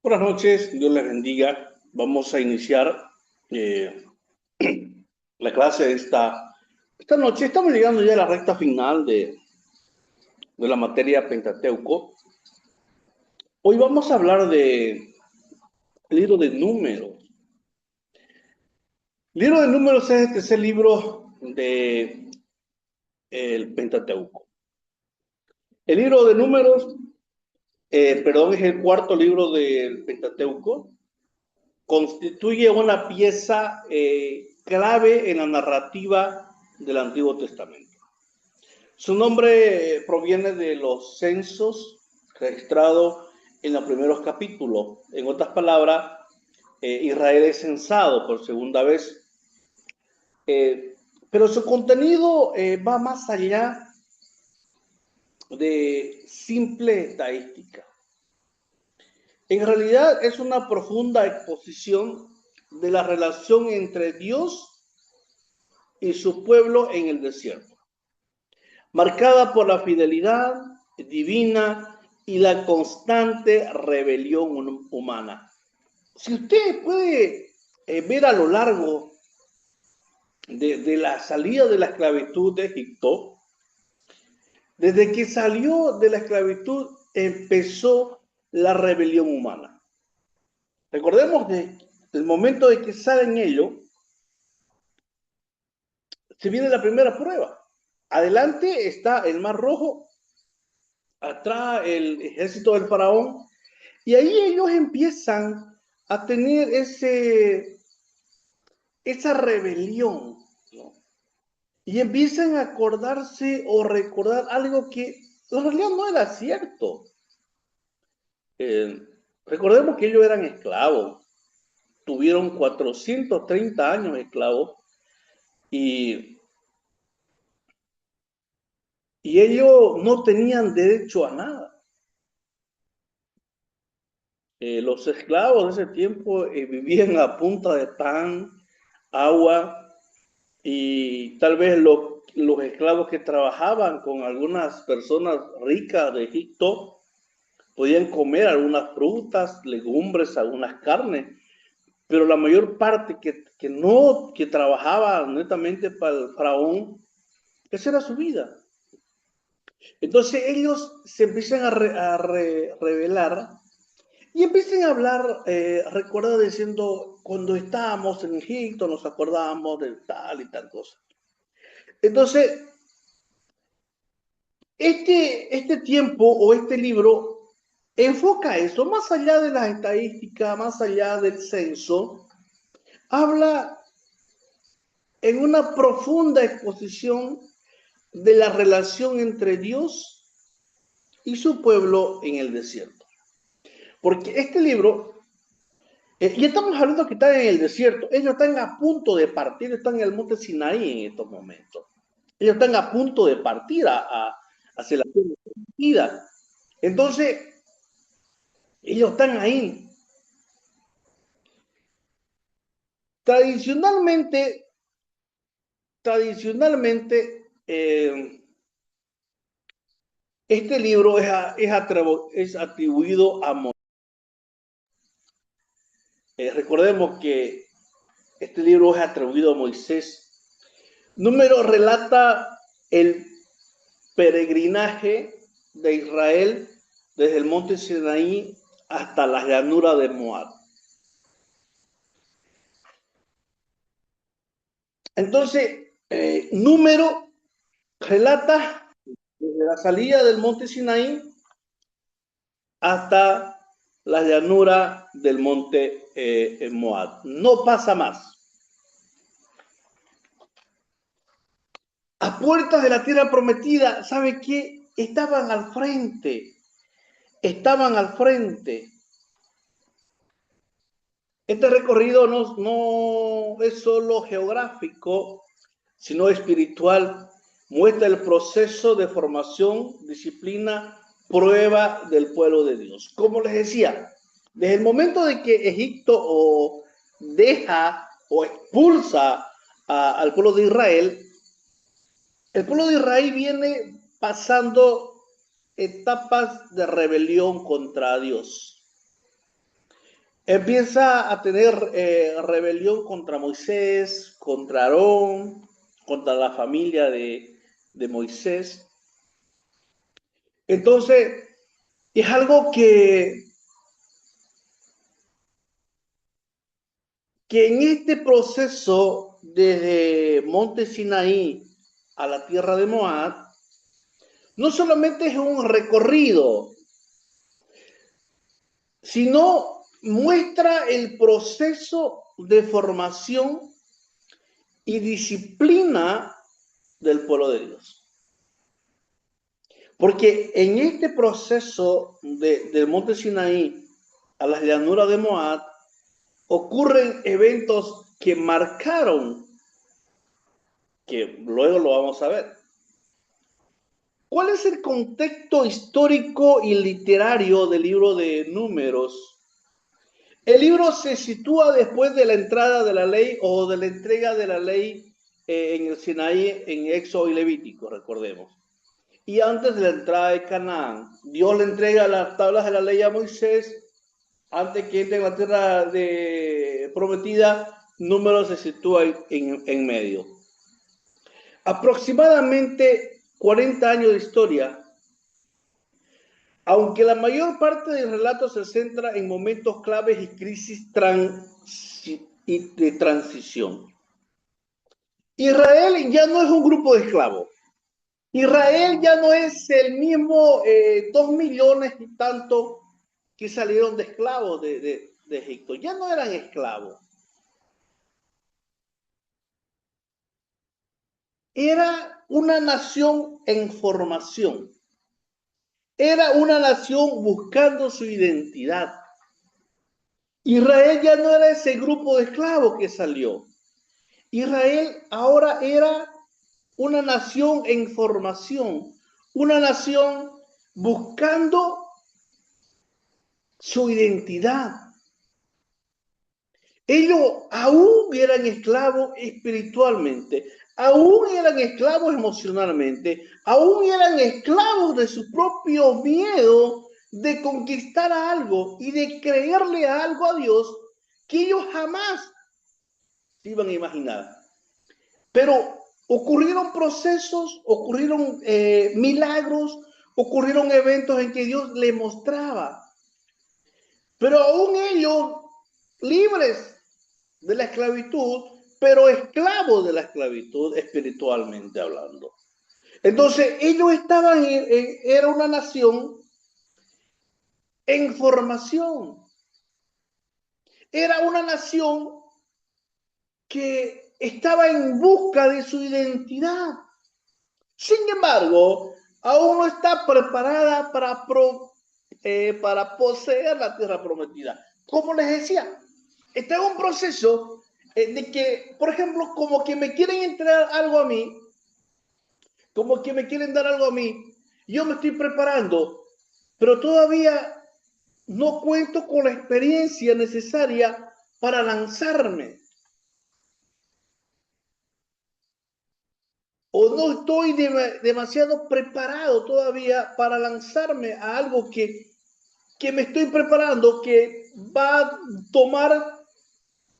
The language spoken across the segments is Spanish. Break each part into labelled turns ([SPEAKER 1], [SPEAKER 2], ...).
[SPEAKER 1] Buenas noches, Dios les bendiga. Vamos a iniciar la clase de esta noche. Estamos llegando ya a la recta final de la materia Pentateuco. Hoy vamos a hablar del libro de Números. El libro de Números es el tercer libro del Pentateuco. El libro de Números, es el cuarto libro del Pentateuco. Constituye una pieza clave en la narrativa del Antiguo Testamento. Su nombre proviene de los censos registrados en los primeros capítulos. En otras palabras, Israel es censado por segunda vez. Pero su contenido va más allá de simple estadística. En realidad es una profunda exposición de la relación entre Dios y su pueblo en el desierto, marcada por la fidelidad divina y la constante rebelión humana. Si usted puede ver a lo largo de la salida de la esclavitud de Egipto, desde que salió de la esclavitud empezó la rebelión humana. Recordemos que el momento de que salen ellos, se viene la primera prueba. Adelante está el Mar Rojo, atrás el ejército del faraón, y ahí ellos empiezan a tener esa rebelión, ¿no? Y empiezan a acordarse o recordar algo que en realidad no era cierto. Recordemos que ellos eran esclavos, tuvieron 430 años esclavos, y ellos no tenían derecho a nada. Los esclavos de ese tiempo vivían a punta de pan, agua, y tal vez los esclavos que trabajaban con algunas personas ricas de Egipto podían comer algunas frutas, legumbres, algunas carnes, pero la mayor parte que trabajaba netamente para el faraón, esa era su vida. Entonces ellos se empiezan a rebelar y empiezan a hablar, recuerda diciendo, cuando estábamos en Egipto nos acordábamos de tal y tal cosa. Entonces, este tiempo o este libro enfoca eso, más allá de las estadísticas, más allá del censo, habla en una profunda exposición de la relación entre Dios y su pueblo en el desierto. Porque este libro, y estamos hablando que están en el desierto, ellos están a punto de partir, están en el monte Sinaí en estos momentos. Ellos están a punto de partir hacia la tierra prometida. Entonces, ellos están ahí. Tradicionalmente, este libro es atribuido a Moisés. Recordemos que este libro es atribuido a Moisés. Número relata el peregrinaje de Israel desde el monte Sinaí hasta la llanura de Moab. Entonces, Número relata desde la salida del monte Sinaí hasta la llanura del monte Moab. No pasa más. A puertas de la tierra prometida, ¿sabe qué? Estaban al frente. Este recorrido no es solo geográfico, sino espiritual. Muestra el proceso de formación, disciplina, prueba del pueblo de Dios. Como les decía, desde el momento de que Egipto deja o expulsa al pueblo de Israel, el pueblo de Israel viene pasando etapas de rebelión contra Dios. empieza a tener rebelión contra Moisés, contra Aarón, contra la familia de Moisés. Entonces, es algo que en este proceso, desde Monte Sinaí a la tierra de Moab, no solamente es un recorrido, sino muestra el proceso de formación y disciplina del pueblo de Dios. Porque en este proceso del monte Sinaí a las llanuras de Moab, ocurren eventos que marcaron, que luego lo vamos a ver. ¿Cuál es el contexto histórico y literario del libro de Números? El libro se sitúa después de la entrada de la ley o de la entrega de la ley en el Sinaí, en Éxodo y Levítico, recordemos. Y antes de la entrada de Canaán, Dios le entrega las tablas de la ley a Moisés. Antes que entre en la tierra prometida, Números se sitúa en medio. Aproximadamente 40 años de historia, aunque la mayor parte del relato se centra en momentos claves y crisis de transición. Israel ya no es un grupo de esclavos. Israel ya no es el mismo 2 millones y tanto que salieron de esclavos de Egipto. Ya no eran esclavos. Era una nación en formación. Era una nación buscando su identidad. Israel ya no era ese grupo de esclavos que salió. Israel ahora era una nación en formación, una nación buscando su identidad. Ellos aún eran esclavos espiritualmente, aún eran esclavos emocionalmente, aún eran esclavos de su propio miedo de conquistar algo y de creerle a algo a Dios que ellos jamás se iban a imaginar. Pero ocurrieron procesos, ocurrieron milagros, ocurrieron eventos en que Dios le mostraba. Pero aún ellos, libres de la esclavitud, pero esclavos de la esclavitud espiritualmente hablando. Entonces, ellos estaban, era una nación en formación. Era una nación que estaba en busca de su identidad. Sin embargo, aún no está preparada para poseer la tierra prometida. Como les decía, está en un proceso de que, por ejemplo, como que me quieren entregar algo a mí, como que me quieren dar algo a mí, yo me estoy preparando, pero todavía no cuento con la experiencia necesaria para lanzarme. O no estoy demasiado preparado todavía para lanzarme a algo que me estoy preparando, tomar,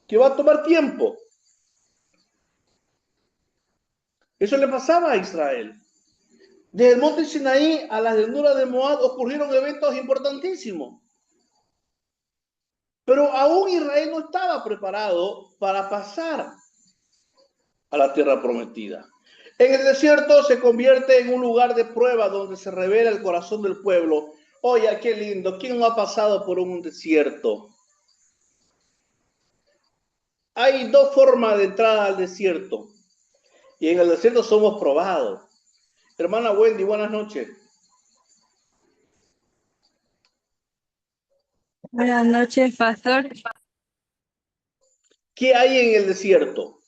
[SPEAKER 1] que va a tomar tiempo. Eso le pasaba a Israel. Desde el monte Sinaí a las llanuras de Moab ocurrieron eventos importantísimos. Pero aún Israel no estaba preparado para pasar a la tierra prometida. En el desierto se convierte en un lugar de prueba donde se revela el corazón del pueblo. Oye, qué lindo. ¿Quién no ha pasado por un desierto? Hay dos formas de entrada al desierto. Y en el desierto somos probados. Hermana Wendy, buenas noches.
[SPEAKER 2] Buenas noches, pastor.
[SPEAKER 1] ¿Qué hay en el desierto?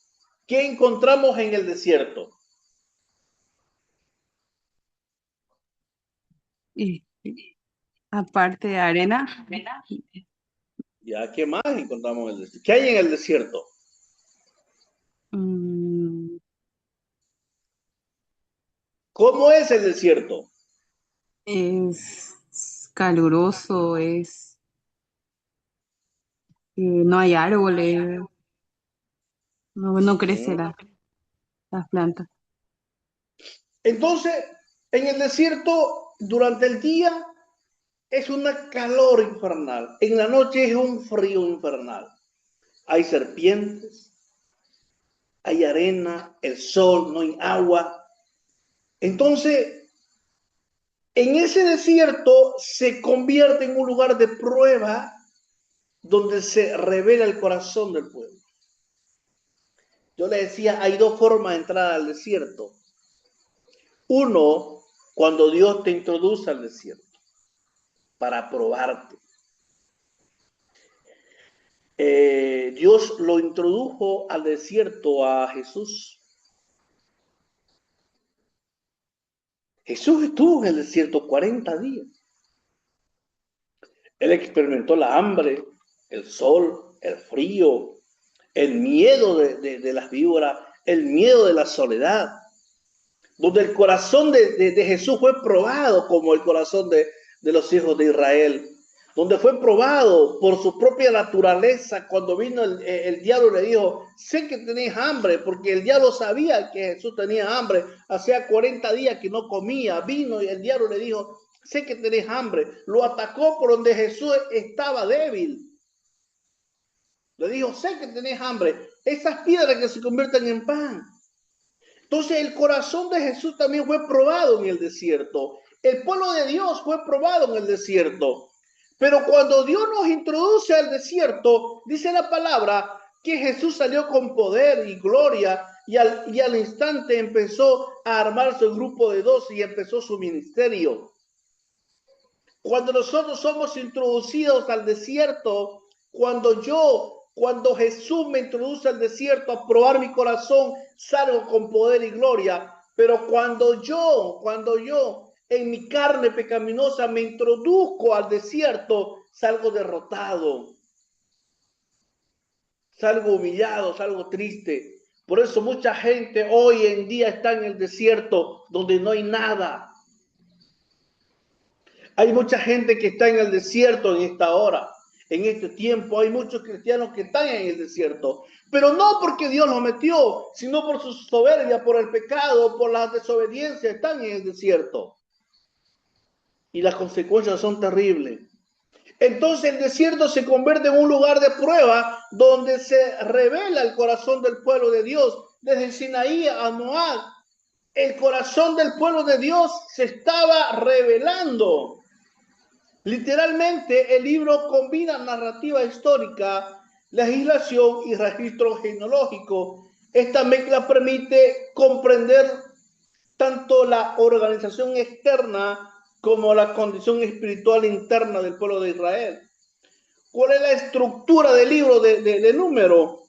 [SPEAKER 1] ¿Qué encontramos en el desierto?
[SPEAKER 2] Y aparte de arena,
[SPEAKER 1] Ya, ¿qué más encontramos en el desierto? ¿Qué hay en el desierto?
[SPEAKER 2] mm,
[SPEAKER 1] ¿Cómo es el desierto?
[SPEAKER 2] es caluroso, es no hay árboles, no crece
[SPEAKER 1] Ujú.
[SPEAKER 2] las plantas.
[SPEAKER 1] Entonces, en el desierto, durante el día es una calor infernal, en la noche es un frío infernal. Hay serpientes, hay arena, el sol, no hay agua. Entonces, en ese desierto se convierte en un lugar de prueba donde se revela el corazón del pueblo. Yo le decía, hay dos formas de entrar al desierto. Uno, cuando Dios te introduce al desierto para probarte. Dios lo introdujo al desierto a Jesús. Jesús estuvo en el desierto 40 días. Él experimentó la hambre, el sol, el frío, el miedo de las víboras, el miedo de la soledad, donde el corazón de Jesús fue probado como el corazón de los hijos de Israel, donde fue probado por su propia naturaleza. Cuando vino el diablo le dijo, sé que tenéis hambre, porque el diablo sabía que Jesús tenía hambre, hacía 40 días que no comía, vino y el diablo le dijo, sé que tenéis hambre, lo atacó por donde Jesús estaba débil. Le dijo, sé que tenéis hambre, esas piedras que se convierten en pan. Entonces el corazón de Jesús también fue probado en el desierto. El pueblo de Dios fue probado en el desierto. Pero cuando Dios nos introduce al desierto, dice la palabra que Jesús salió con poder y gloria y al instante empezó a armarse el grupo de 12 y empezó su ministerio. Cuando nosotros somos introducidos al desierto, cuando Jesús me introduce al desierto a probar mi corazón, salgo con poder y gloria. Pero cuando yo en mi carne pecaminosa me introduzco al desierto, salgo derrotado, salgo humillado, salgo triste. Por eso mucha gente hoy en día está en el desierto donde no hay nada. Hay mucha gente que está en el desierto en esta hora, en este tiempo. Hay muchos cristianos que están en el desierto, pero no porque Dios los metió, sino por su soberbia, por el pecado, por la desobediencia, están en el desierto. Y las consecuencias son terribles. Entonces el desierto se convierte en un lugar de prueba donde se revela el corazón del pueblo de Dios. Desde Sinaí a Moab, el corazón del pueblo de Dios se estaba revelando. Literalmente, el libro combina narrativa histórica, legislación y registro genealógico. Esta mezcla permite comprender tanto la organización externa como la condición espiritual interna del pueblo de Israel. ¿Cuál es la estructura del libro de Número?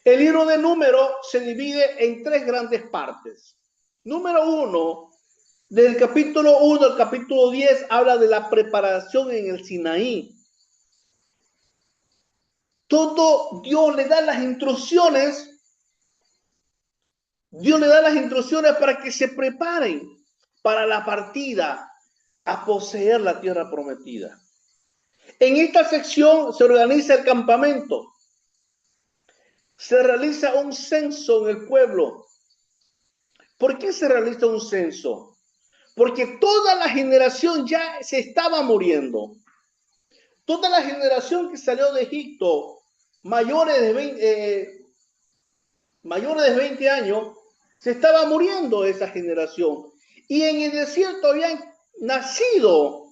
[SPEAKER 1] El libro de Número se divide en tres grandes partes. Número uno, del capítulo 1 al capítulo 10 habla de la preparación en el Sinaí. Todo Dios le da las instrucciones. Dios le da las instrucciones para que se preparen para la partida a poseer la tierra prometida. En esta sección se organiza el campamento. Se realiza un censo en el pueblo. ¿Por qué se realiza un censo? Porque toda la generación ya se estaba muriendo. Toda la generación que salió de Egipto, mayores de 20 años, se estaba muriendo esa generación. Y en el desierto habían nacido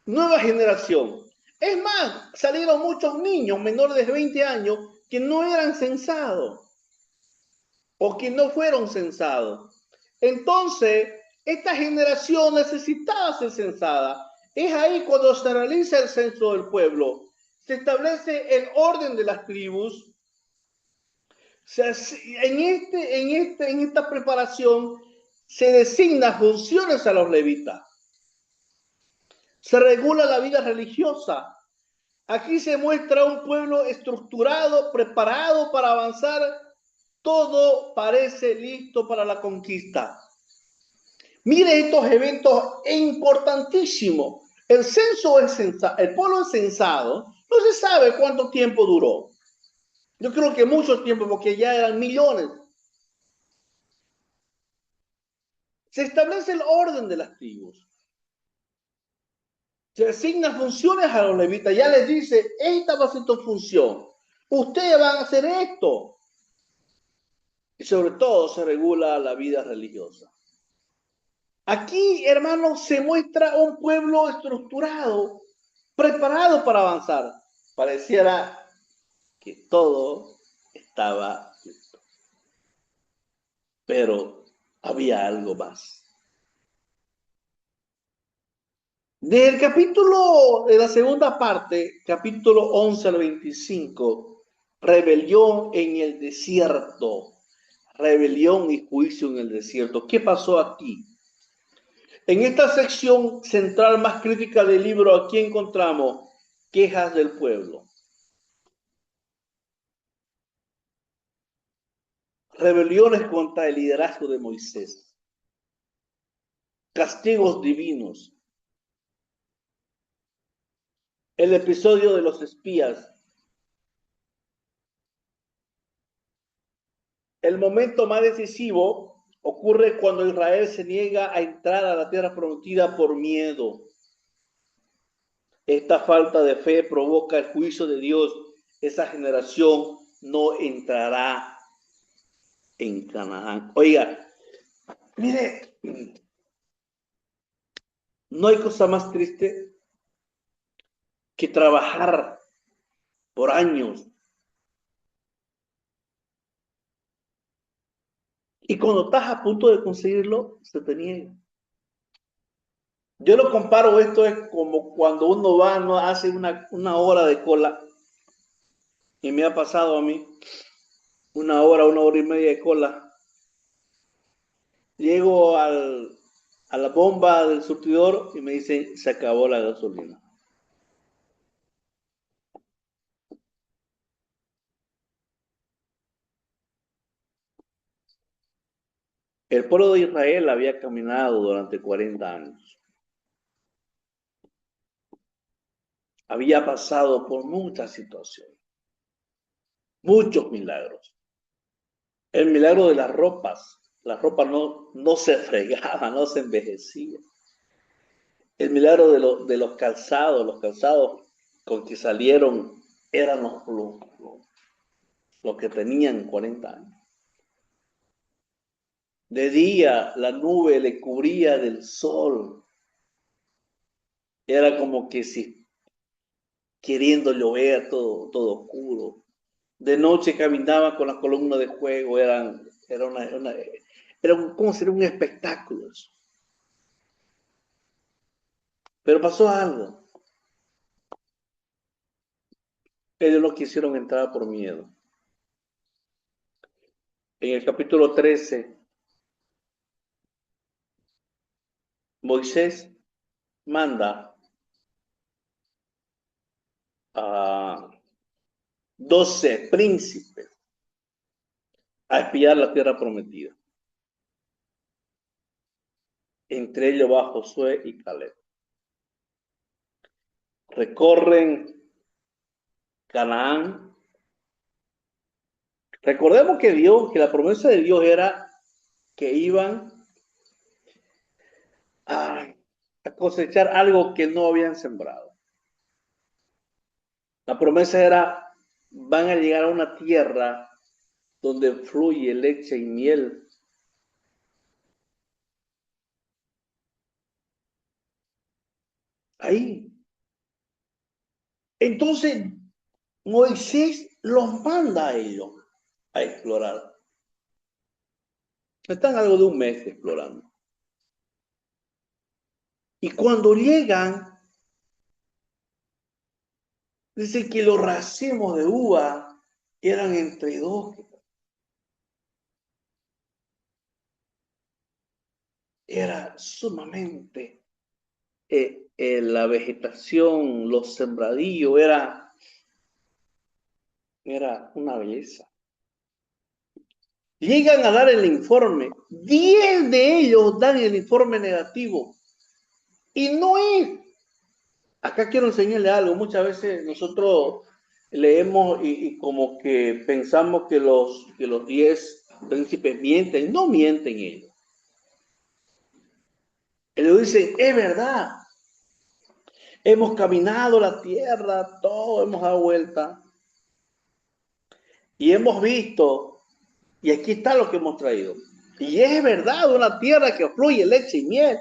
[SPEAKER 1] nueva generación. Es más, salieron muchos niños menores de 20 años que no eran censados o que no fueron censados. Entonces, esta generación necesitaba ser censada. Es ahí cuando se realiza el censo del pueblo. Se establece el orden de las tribus. En esta preparación se designan funciones a los levitas. Se regula la vida religiosa. Aquí se muestra un pueblo estructurado, preparado para avanzar. Todo parece listo para la conquista. Mire estos eventos importantísimos. El censo es censado, el pueblo es censado, No se sabe cuánto tiempo duró. Yo creo que mucho tiempo, porque ya eran millones. Se establece el orden de las tribus. Se asignan funciones a los levitas. Ya les dice, esta va a ser tu función. Ustedes van a hacer esto. Y sobre todo se regula la vida religiosa. Aquí, hermanos, se muestra un pueblo estructurado, preparado para avanzar. Pareciera que todo estaba listo. Pero había algo más. Del capítulo, de la segunda parte, capítulo 11 al 25, rebelión en el desierto, rebelión y juicio en el desierto. ¿Qué pasó aquí? En esta sección central más crítica del libro, aquí encontramos quejas del pueblo, rebeliones contra el liderazgo de Moisés, castigos divinos, el episodio de los espías. El momento más decisivo ocurre cuando Israel se niega a entrar a la tierra prometida por miedo. Esta falta de fe provoca el juicio de Dios. Esa generación no entrará en Canaán. Oiga, mire, no hay cosa más triste que trabajar por años y cuando estás a punto de conseguirlo, se te niega. Yo lo comparo, esto es como cuando uno va, no hace una hora de cola, y me ha pasado a mí, una hora y media de cola. Llego a la bomba del surtidor y me dicen, se acabó la gasolina. El pueblo de Israel había caminado durante 40 años. Había pasado por muchas situaciones, muchos milagros. El milagro de las ropas no se fregaban, no se envejecían. El milagro de los calzados con que salieron eran los que tenían 40 años. De día la nube le cubría del sol. Era como que si queriendo llover, todo oscuro. De noche caminaba con las columnas de fuego, era como sería un espectáculo eso. Pero pasó algo. Ellos no quisieron entrar por miedo. En el capítulo 13, Moisés manda a 12 príncipes a espiar la tierra prometida. Entre ellos va Josué y Caleb. Recorren Canaán. Recordemos que la promesa de Dios era que iban a cosechar algo que no habían sembrado. La promesa era, van a llegar a una tierra donde fluye leche y miel. Ahí. Entonces, Moisés los manda a ellos a explorar. Están algo de un mes explorando. Y cuando llegan, dice que los racimos de uva eran entre 2. Era sumamente la vegetación, los sembradíos, era una belleza. Llegan a dar el informe. 10 de ellos dan el informe negativo. Y no es Acá quiero enseñarle algo. Muchas veces nosotros leemos y como que pensamos que los 10 príncipes mienten. No mienten ellos. Ellos dicen, es verdad. Hemos caminado la tierra, todo hemos dado vuelta. Y hemos visto, y aquí está lo que hemos traído. Y es verdad, una tierra que fluye leche y miel,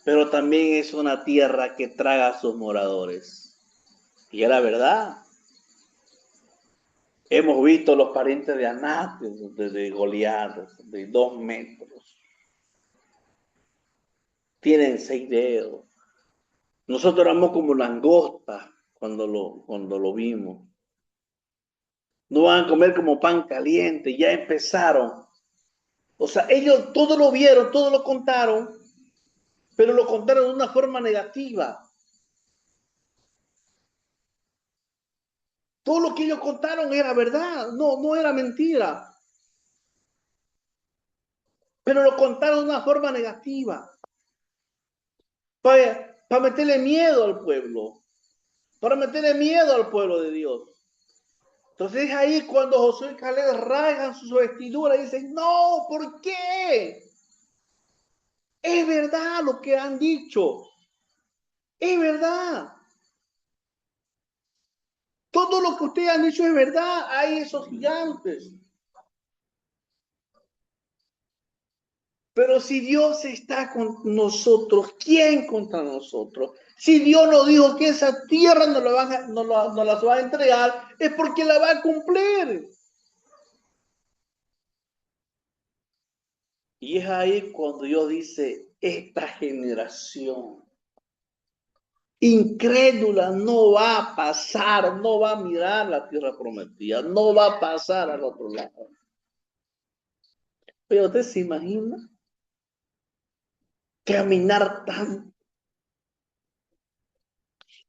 [SPEAKER 1] pero también es una tierra que traga a sus moradores. Y era verdad. Hemos visto los parientes de Anat, de Goliat, de 2 metros. Tienen 6 dedos. Nosotros éramos como langostas cuando lo vimos. No van a comer como pan caliente, ya empezaron. O sea, ellos todo lo vieron, todo lo contaron, pero lo contaron de una forma negativa. Todo lo que ellos contaron era verdad, no era mentira, pero lo contaron de una forma negativa, para meterle miedo al pueblo, para meterle miedo al pueblo de Dios. Entonces es ahí cuando Josué y Caleb rasgan sus vestiduras y dicen, no, ¿por qué? Es verdad lo que han dicho, es verdad. Todo lo que ustedes han dicho es verdad, hay esos gigantes. Pero si Dios está con nosotros, ¿quién contra nosotros? Si Dios nos dijo que esa tierra nos las va a entregar, es porque la va a cumplir. Y es ahí cuando Dios dice, esta generación incrédula no va a pasar, no va a mirar la tierra prometida, no va a pasar al otro lado. Pero usted se imagina caminar tanto,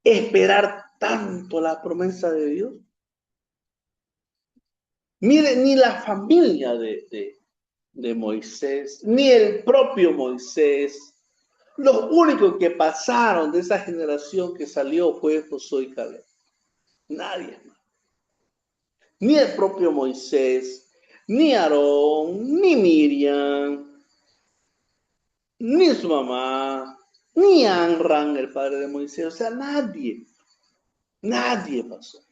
[SPEAKER 1] esperar tanto la promesa de Dios. Mire, ni la familia de Moisés, ni el propio Moisés, los únicos que pasaron de esa generación que salió fue Josué y Caleb. Nadie más. Ni el propio Moisés, ni Aarón, ni Miriam, ni su mamá, ni Amram, el padre de Moisés. O sea, nadie pasó.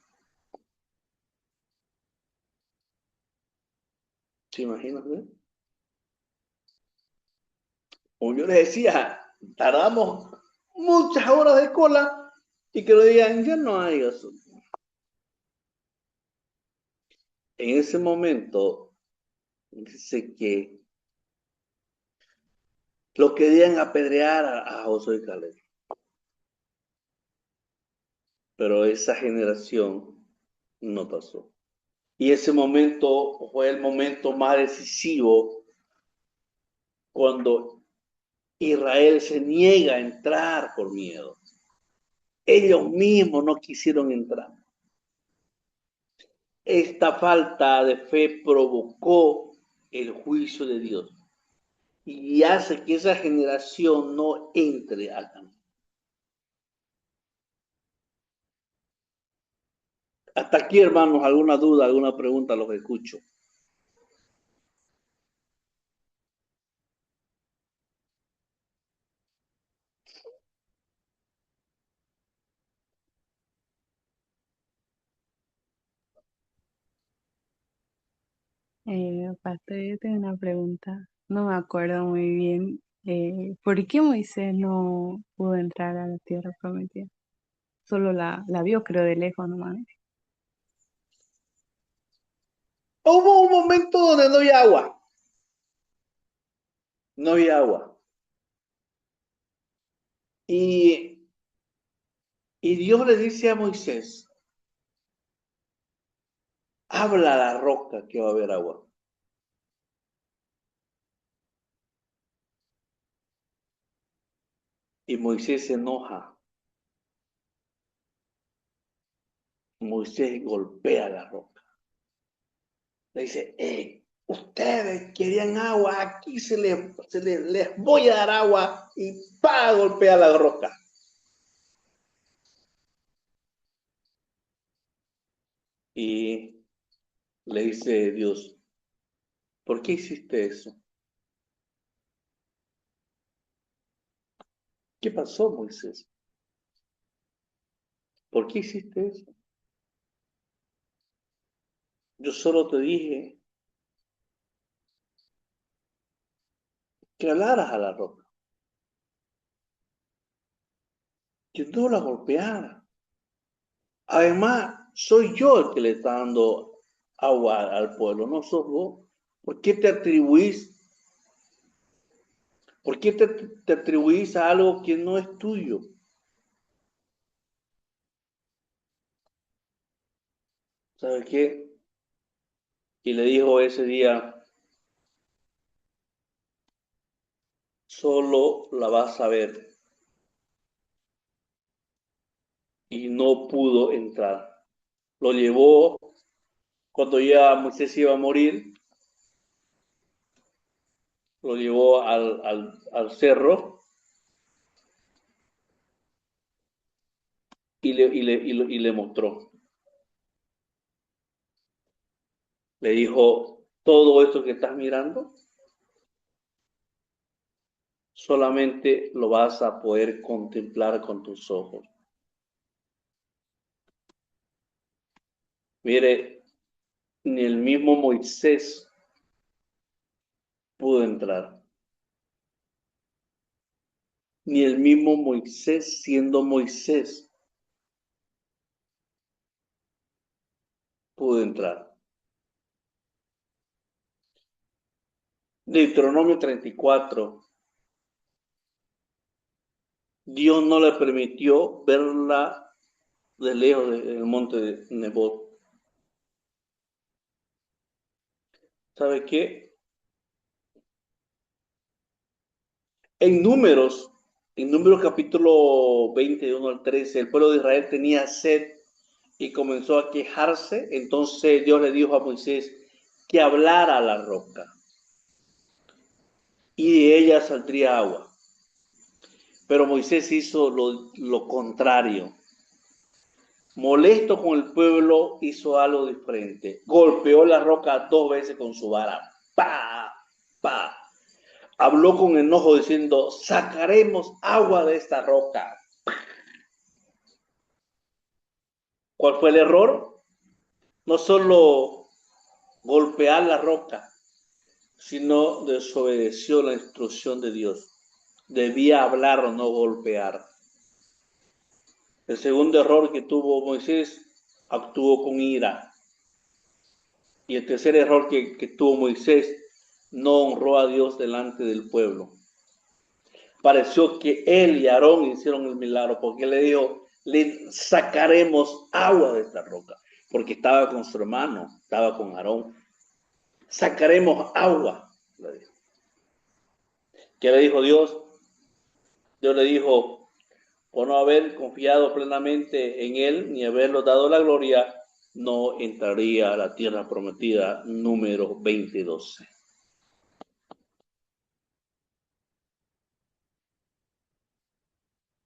[SPEAKER 1] ¿Se imaginan? Como yo les decía, tardamos muchas horas de cola y que lo digan, ya no hay gasolina. En ese momento, dice que lo querían apedrear a Josué y Caleb. Pero esa generación no pasó. Y ese momento fue el momento más decisivo cuando Israel se niega a entrar por miedo. Ellos mismos no quisieron entrar. Esta falta de fe provocó el juicio de Dios y hace que esa generación no entre al camino. Hasta aquí, hermanos, alguna duda, alguna pregunta, los escucho.
[SPEAKER 2] Aparte, yo tengo una pregunta. No me acuerdo muy bien. ¿Por qué Moisés no pudo entrar a la tierra prometida? Solo la vio, creo, de lejos nomás.
[SPEAKER 1] Hubo un momento donde no había agua. No había agua. Y, y Dios le dice a Moisés, habla a la roca que va a haber agua. Y Moisés se enoja. Moisés golpea la roca. Le dice, ustedes querían agua, aquí les voy a dar agua y para golpear la roca. Y le dice Dios, ¿por qué hiciste eso? ¿Qué pasó, Moisés? ¿Por qué hiciste eso? Yo solo te dije que hablaras a la roca, que no la golpeara. Además, soy yo el que le está dando agua al pueblo, no sos vos. ¿Por qué te atribuís? ¿Por qué te atribuís a algo que no es tuyo? ¿Sabes qué? Y le dijo ese día, solo la vas a ver. Y no pudo entrar. Lo llevó cuando ya Moisés iba a morir, lo llevó al cerro y le mostró. Le dijo, todo esto que estás mirando, solamente lo vas a poder contemplar con tus ojos. Mire, ni el mismo Moisés pudo entrar. Ni el mismo Moisés, siendo Moisés, pudo entrar. Deuteronomio 34. Dios no le permitió verla de lejos del monte de Nebot. ¿Sabe qué? En números, en números capítulo 20, 1 al 13, el pueblo de Israel tenía sed y comenzó a quejarse. Entonces Dios le dijo a Moisés que hablara a la roca y de ella saldría agua. Pero Moisés hizo lo contrario. Molesto con el pueblo, hizo algo diferente. Golpeó la roca 2 veces con su vara. ¡Pa! ¡Pa! Habló con enojo diciendo, sacaremos agua de esta roca. ¿Cuál fue el error? No solo golpear la roca, sino desobedeció la instrucción de Dios. Debía hablar o no golpear. El segundo error que tuvo Moisés, actuó con ira. Y el tercer error que tuvo Moisés, no honró a Dios delante del pueblo. Pareció que él y Aarón hicieron el milagro, porque le dijo, le sacaremos agua de esta roca, porque estaba con su hermano, estaba con Aarón. Sacaremos agua, le dijo. ¿Qué le dijo Dios? Dios le dijo, por no haber confiado plenamente en él, ni haberlo dado la gloria, no entraría a la tierra prometida, número 20:12.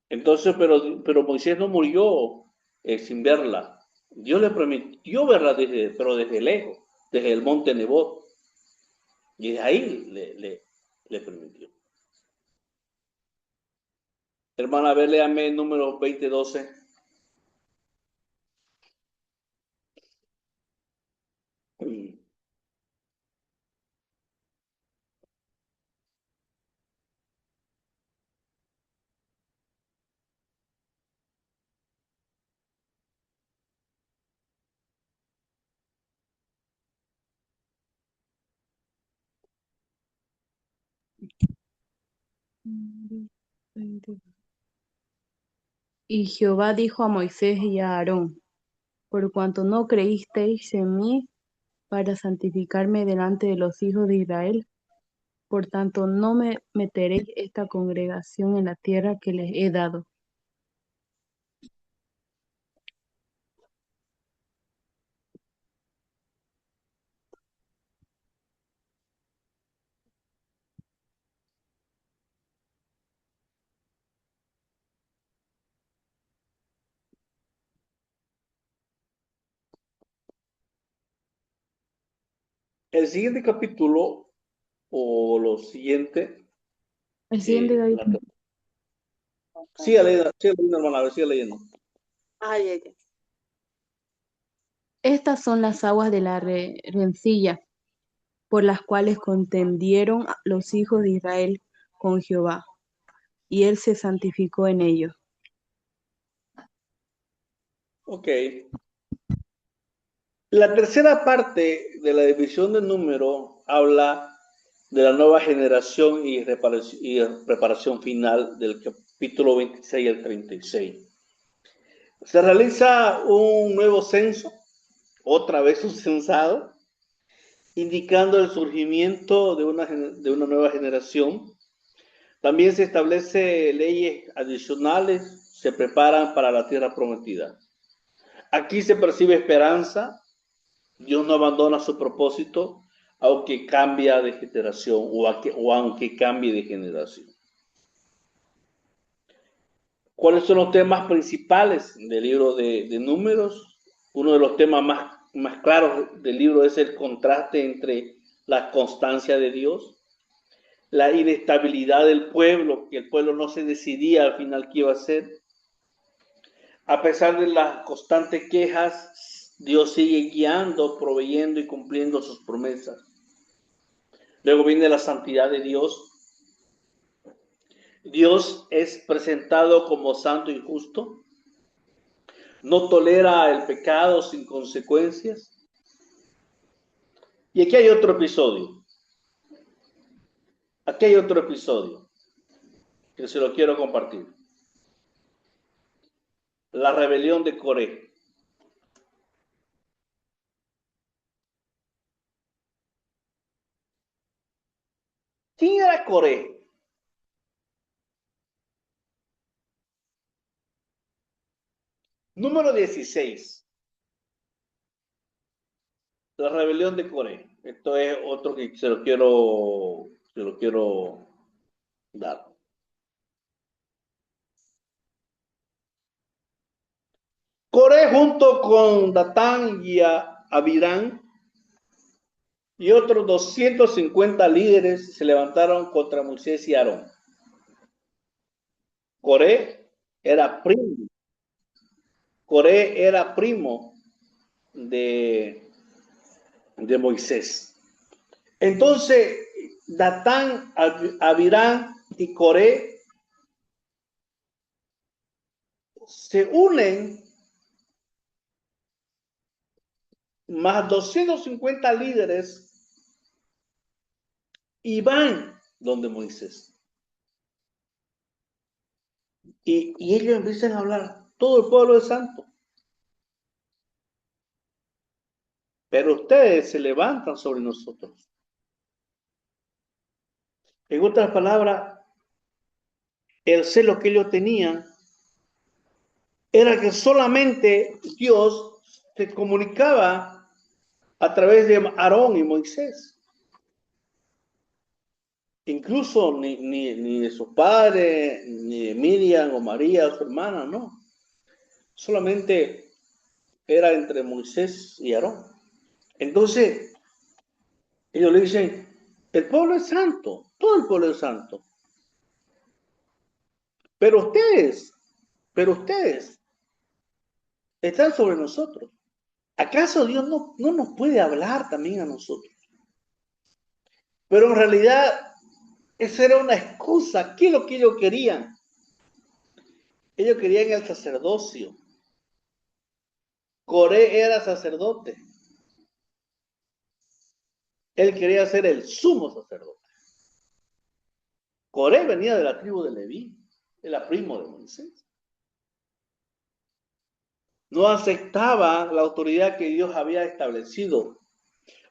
[SPEAKER 1] Entonces, pero Moisés no murió sin verla. Dios le permitió verla pero desde lejos, desde el monte Nebot. Y de ahí le permitió. Hermana, a ver, léame el número 20:12.
[SPEAKER 2] Y Jehová dijo a Moisés y a Aarón, por cuanto no creísteis en mí para santificarme delante de los hijos de Israel, por tanto no me meteréis esta congregación en la tierra que les he dado.
[SPEAKER 1] El siguiente capítulo o lo siguiente,
[SPEAKER 2] El siguiente, David.
[SPEAKER 1] la, sigue leyendo, hermana, sigue leyendo.
[SPEAKER 3] Ay, ay, ay.
[SPEAKER 2] Estas son las aguas de la rencilla, por las cuales contendieron los hijos de Israel con Jehová, y él se santificó en ellos.
[SPEAKER 1] Ok. La tercera parte de la división de número habla de la nueva generación y preparación final del capítulo 26 al 36. Se realiza un nuevo censo, otra vez un censado, indicando el surgimiento de una nueva generación. También se establece leyes adicionales, se preparan para la tierra prometida. Aquí se percibe esperanza. Dios no abandona su propósito, aunque cambia de generación o aunque cambie de generación. ¿Cuáles son los temas principales del libro de Números? Uno de los temas más claros del libro es el contraste entre la constancia de Dios, la inestabilidad del pueblo, que el pueblo no se decidía al final qué iba a hacer. A pesar de las constantes quejas, Dios sigue guiando, proveyendo y cumpliendo sus promesas. Luego viene la santidad de Dios. Dios es presentado como santo y justo. No tolera el pecado sin consecuencias. Y aquí hay otro episodio. Aquí hay otro episodio que se lo quiero compartir. La rebelión de Coré. ¿Quién era Coré? Número 16. La rebelión de Coré. Esto es otro que se lo quiero dar. Coré junto con Datán y Abirán y otros 250 líderes se levantaron contra Moisés y Aarón. Coré era primo. Coré era primo de Moisés. Entonces, Datán, Abirán y Coré se unen más 250 líderes y van donde Moisés. Y ellos empiezan a hablar, todo el pueblo es santo. Pero ustedes se levantan sobre nosotros. En otras palabras, el celo que ellos tenían era que solamente Dios se comunicaba a través de Aarón y Moisés. Incluso ni de su padre, ni de Miriam o María, su hermana, no. Solamente era entre Moisés y Aarón. Entonces, ellos le dicen, el pueblo es santo, todo el pueblo es santo. Pero ustedes están sobre nosotros. ¿Acaso Dios no nos puede hablar también a nosotros? Pero en realidad, esa era una excusa. ¿Qué es lo que ellos querían? Ellos querían el sacerdocio. Coré era sacerdote. Él quería ser el sumo sacerdote. Coré venía de la tribu de Leví. Era primo de Moisés. No aceptaba la autoridad que Dios había establecido.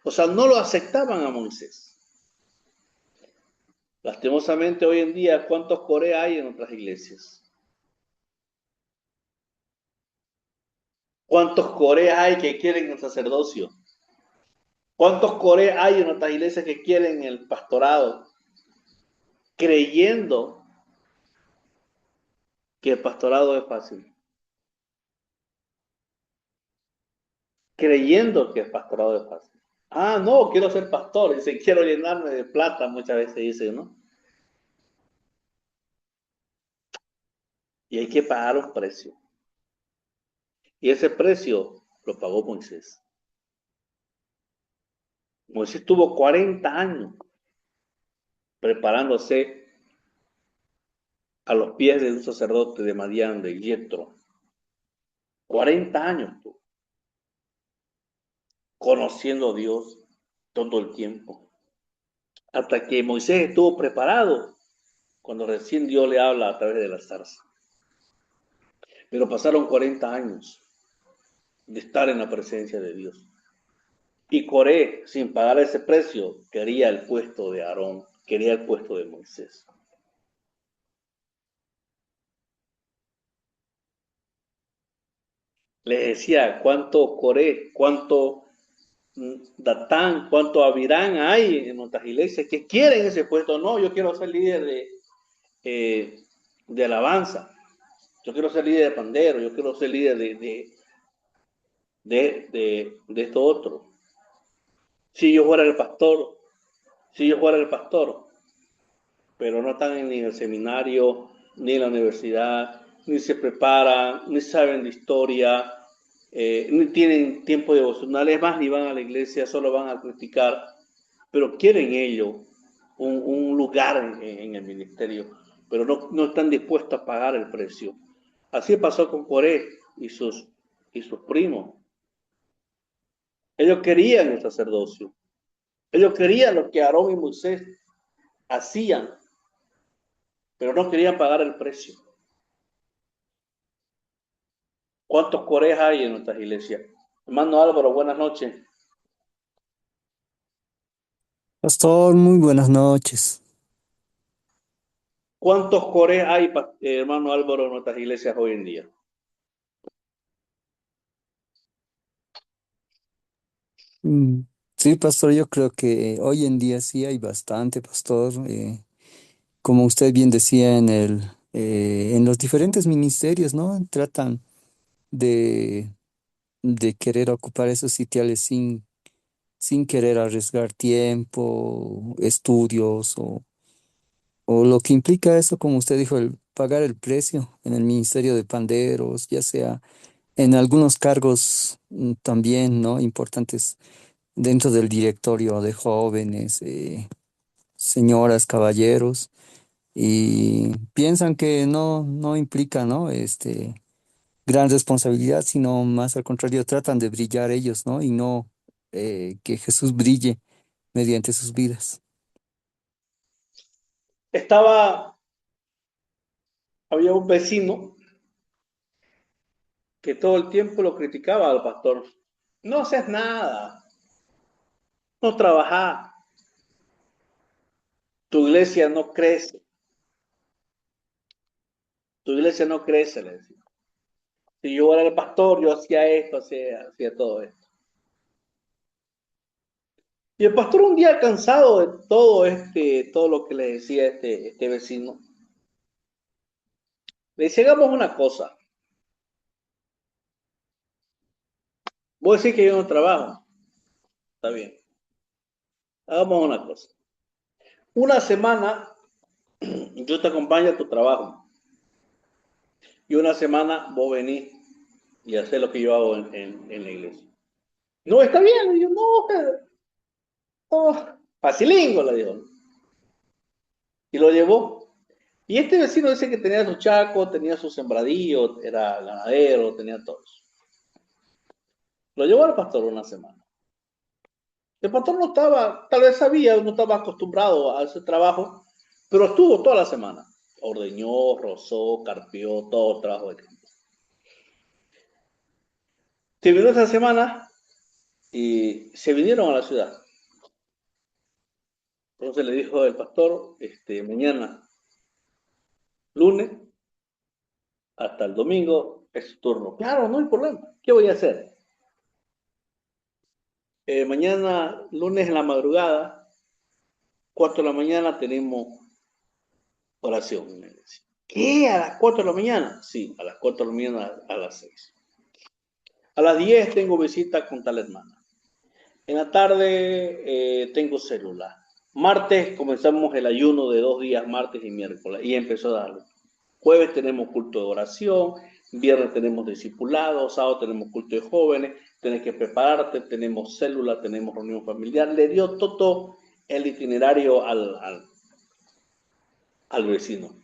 [SPEAKER 1] O sea, no lo aceptaban a Moisés. Lastimosamente hoy en día, ¿cuántos Coré hay en otras iglesias? ¿Cuántos Coré hay que quieren el sacerdocio? ¿Cuántos Coré hay en otras iglesias que quieren el pastorado? Creyendo que el pastorado es fácil. Creyendo que el pastorado es fácil. Ah, no, quiero ser pastor. Dice, quiero llenarme de plata, muchas veces dice, ¿no? Y hay que pagar un precio. Y ese precio lo pagó Moisés. Moisés tuvo 40 años preparándose a los pies de un sacerdote de Madián, de Yetro. 40 años tuvo, conociendo a Dios todo el tiempo. Hasta que Moisés estuvo preparado cuando recién Dios le habla a través de la zarza. Pero pasaron 40 años de estar en la presencia de Dios. Y Coré, sin pagar ese precio, quería el puesto de Aarón, quería el puesto de Moisés. Les decía cuánto Coré, cuánto Datán, cuánto Abirán hay en nuestras iglesias que quieren ese puesto. No, yo quiero ser líder de alabanza, yo quiero ser líder de pandero, yo quiero ser líder de esto otro. Si yo fuera el pastor, si yo fuera el pastor, pero no están ni en el seminario, ni en la universidad, ni se preparan, ni saben de historia, ni tienen tiempo devocional, es más, ni van a la iglesia, solo van a criticar, pero quieren ellos un lugar en el ministerio, pero no están dispuestos a pagar el precio. Así pasó con Coré y sus primos. Ellos querían el sacerdocio, ellos querían lo que Aarón y Moisés hacían, pero no querían pagar el precio. ¿Cuántos Corés hay en nuestras iglesias? Hermano Álvaro, buenas noches.
[SPEAKER 4] Pastor, muy buenas noches.
[SPEAKER 1] ¿Cuántos Corés hay, hermano Álvaro, en nuestras iglesias hoy en día?
[SPEAKER 4] Mm, Sí, pastor, yo creo que hoy en día sí hay bastante, pastor. Como usted bien decía en los diferentes ministerios, ¿no? Tratan de, de querer ocupar esos sitiales sin querer arriesgar tiempo, estudios o lo que implica eso, como usted dijo, el pagar el precio en el ministerio de panderos, ya sea en algunos cargos también, ¿no? Importantes dentro del directorio de jóvenes, señoras, caballeros, y piensan que no implica, ¿no? Gran responsabilidad, sino más al contrario, tratan de brillar ellos, ¿no? Y no que Jesús brille mediante sus vidas.
[SPEAKER 1] Había un vecino que todo el tiempo lo criticaba al pastor. No haces nada, no trabajas, tu iglesia no crece, tu iglesia no crece, le decía. Si yo era el pastor, yo hacía esto, hacía todo esto. Y el pastor un día cansado de todo lo que le decía este vecino, le dice, hagamos una cosa. Voy a decir que yo no trabajo. Está bien. Hagamos una cosa. Una semana yo te acompaño a tu trabajo. Y una semana vos venís y haces lo que yo hago en la iglesia. No, está bien. Y yo, no, facilingo, le digo. Y lo llevó. Y este vecino dice que tenía su chaco, tenía su sembradío, era ganadero, tenía todo eso. Lo llevó al pastor una semana. El pastor no estaba, tal vez sabía, no estaba acostumbrado a ese trabajo, pero estuvo toda la semana. Ordeñó, rozó, carpió, todo el trabajo de campo. Terminó esa semana y se vinieron a la ciudad. Entonces le dijo el pastor, mañana, lunes, hasta el domingo, es su turno. Claro, no hay problema. ¿Qué voy a hacer? Mañana, lunes en la madrugada, 4 de la mañana, tenemos oración. ¿Qué? ¿A las 4 de la mañana? Sí, a las 4 de la mañana, a las 6. A las 10 tengo visita con tal hermana. En la tarde tengo célula. Martes comenzamos el ayuno de 2 días, martes y miércoles, y empezó a darle. Jueves tenemos culto de oración, viernes tenemos discipulado, sábado tenemos culto de jóvenes, tenés que prepararte, tenemos célula, tenemos reunión familiar. Le dio todo el itinerario al vecino.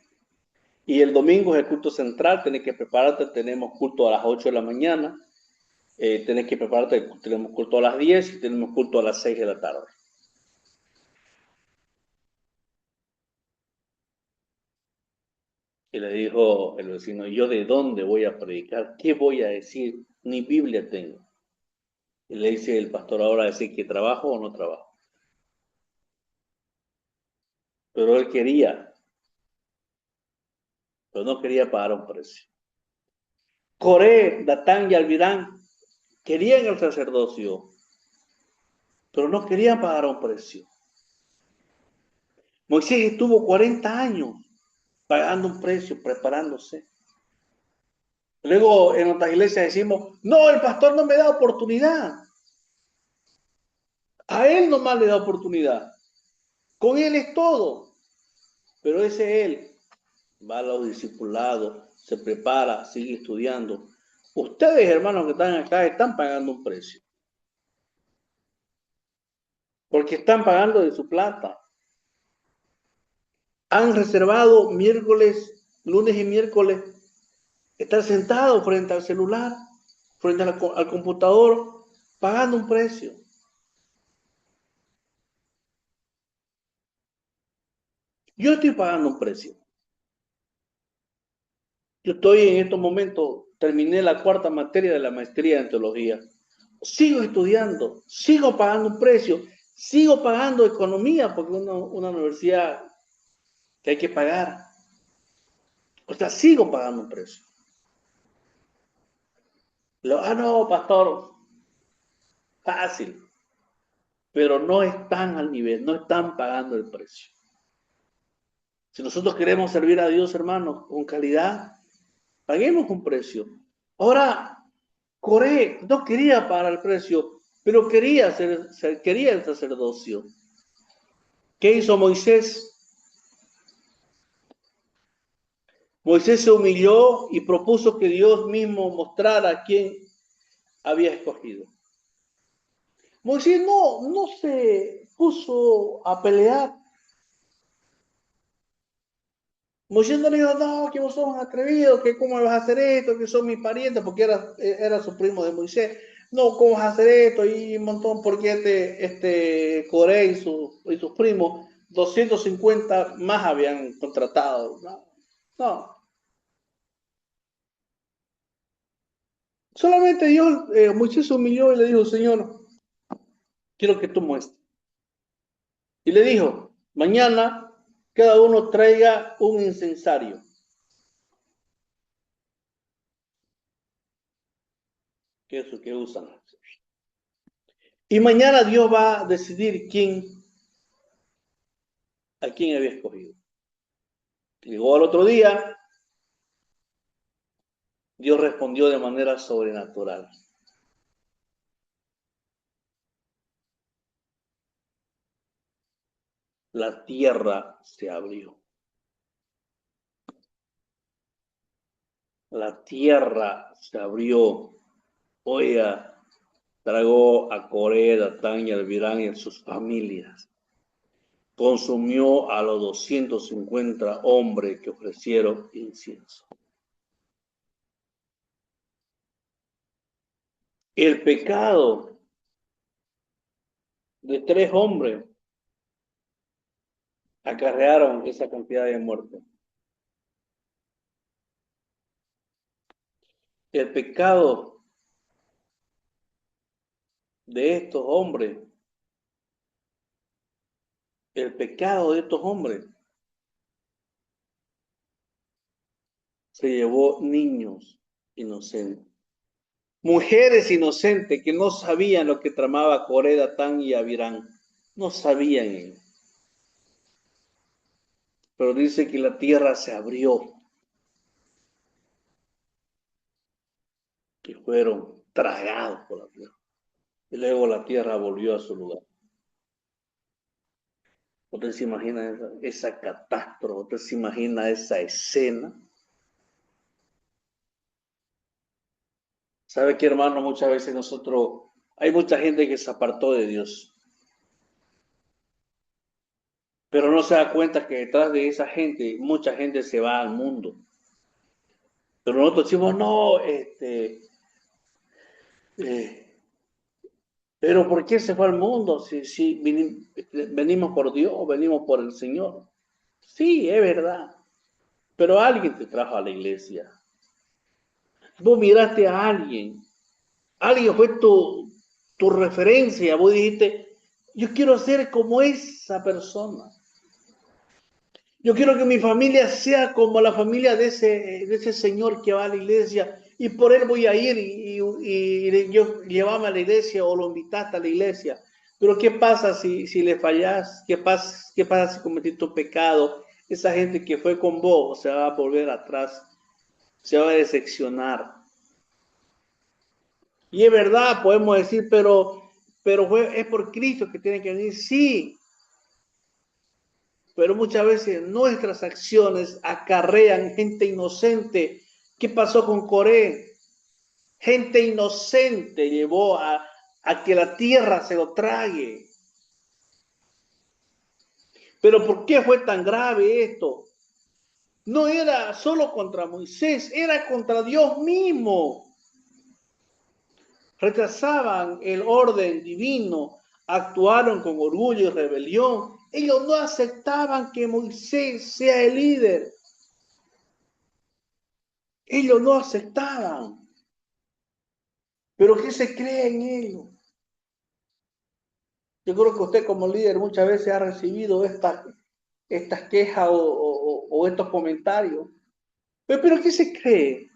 [SPEAKER 1] Y el domingo es el culto central, tenés que prepararte, tenemos culto a las 8 de la mañana, tenés que prepararte, tenemos culto a las 10 y tenemos culto a las 6 de la tarde. Y le dijo el vecino, ¿yo de dónde voy a predicar? ¿Qué voy a decir? Ni Biblia tengo. Y le dice el pastor ahora decir que trabajo o no trabajo. Pero él quería, pero no quería pagar un precio. Coré, Datán y Albirán querían el sacerdocio, pero no querían pagar un precio. Moisés estuvo 40 años pagando un precio, preparándose. Luego en otras iglesias decimos, no, el pastor no me da oportunidad. A él nomás le da oportunidad. Con él es todo. Pero ese él va a los discipulados, se prepara, sigue estudiando. Ustedes, hermanos que están acá, están pagando un precio. Porque están pagando de su plata. Han reservado miércoles, lunes y miércoles, estar sentados frente al celular, frente al computador, pagando un precio. Yo estoy pagando un precio. Yo estoy en estos momentos, terminé la 4ª materia de la maestría en teología. Sigo estudiando, sigo pagando un precio, sigo pagando economía, porque una universidad que hay que pagar. O sea, sigo pagando un precio. No, pastor, fácil. Pero no están al nivel, no están pagando el precio. Si nosotros queremos servir a Dios, hermanos, con calidad, paguemos un precio. Ahora, Coré no quería pagar el precio, pero quería el sacerdocio. ¿Qué hizo Moisés? Moisés se humilló y propuso que Dios mismo mostrara a quién había escogido. Moisés no se puso a pelear. Moisés no le dijo, no, que vos sos un atrevido, que cómo vas a hacer esto, que son mis parientes, porque era su primo de Moisés. No, ¿cómo vas a hacer esto? Y un montón, porque este Coré y sus primos, 250 más habían contratado. No. Solamente Dios, Moisés se humilló y le dijo, Señor, quiero que tú muestres. Y le dijo, mañana cada uno traiga un incensario. Que es lo que usan. Y mañana Dios va a decidir a quién había escogido. Llegó al otro día, Dios respondió de manera sobrenatural. La tierra se abrió. La tierra se abrió. Oiga, tragó a Coré, Datán y Albirán y a sus familias. Consumió a los 250 hombres que ofrecieron incienso. El pecado de 3 hombres acarrearon esa cantidad de muerte. El pecado de estos hombres, el pecado de estos hombres se llevó niños inocentes, mujeres inocentes que no sabían lo que tramaba Coré, Datán y Abirán, no sabían ellos. Pero dice que la tierra se abrió, que fueron tragados por la tierra. y luego la tierra volvió a su lugar. ¿Usted se imagina esa catástrofe? ¿Usted se imagina esa escena? ¿Sabe qué, hermano? Muchas veces hay mucha gente que se apartó de Dios, pero no se da cuenta que detrás de esa gente, mucha gente se va al mundo. Pero nosotros decimos, no, eh, pero ¿por qué se fue al mundo? Si venimos por Dios, venimos por el Señor. Sí, es verdad, pero alguien te trajo a la iglesia. Vos miraste a alguien fue tu referencia, vos dijiste, yo quiero ser como esa persona. Yo quiero que mi familia sea como la familia de ese señor que va a la iglesia y por él voy a ir y yo llevame a la iglesia o lo invitaste a la iglesia. Pero ¿qué pasa si le fallas? ¿Qué pasa si cometiste un pecado? Esa gente que fue con vos se va a volver atrás, se va a decepcionar. Y es verdad, podemos decir, pero es por Cristo que tiene que venir. Sí, pero muchas veces nuestras acciones acarrean gente inocente. ¿Qué pasó con Coré? Gente inocente llevó a que la tierra se lo trague. Pero ¿por qué fue tan grave esto? No era solo contra Moisés, era contra Dios mismo. Rechazaban el orden divino, actuaron con orgullo y rebelión. Ellos no aceptaban que Moisés sea el líder. Ellos no aceptaban. ¿Pero qué se cree en ellos? Yo creo que usted como líder muchas veces ha recibido estas quejas o estos comentarios. ¿Pero qué se cree?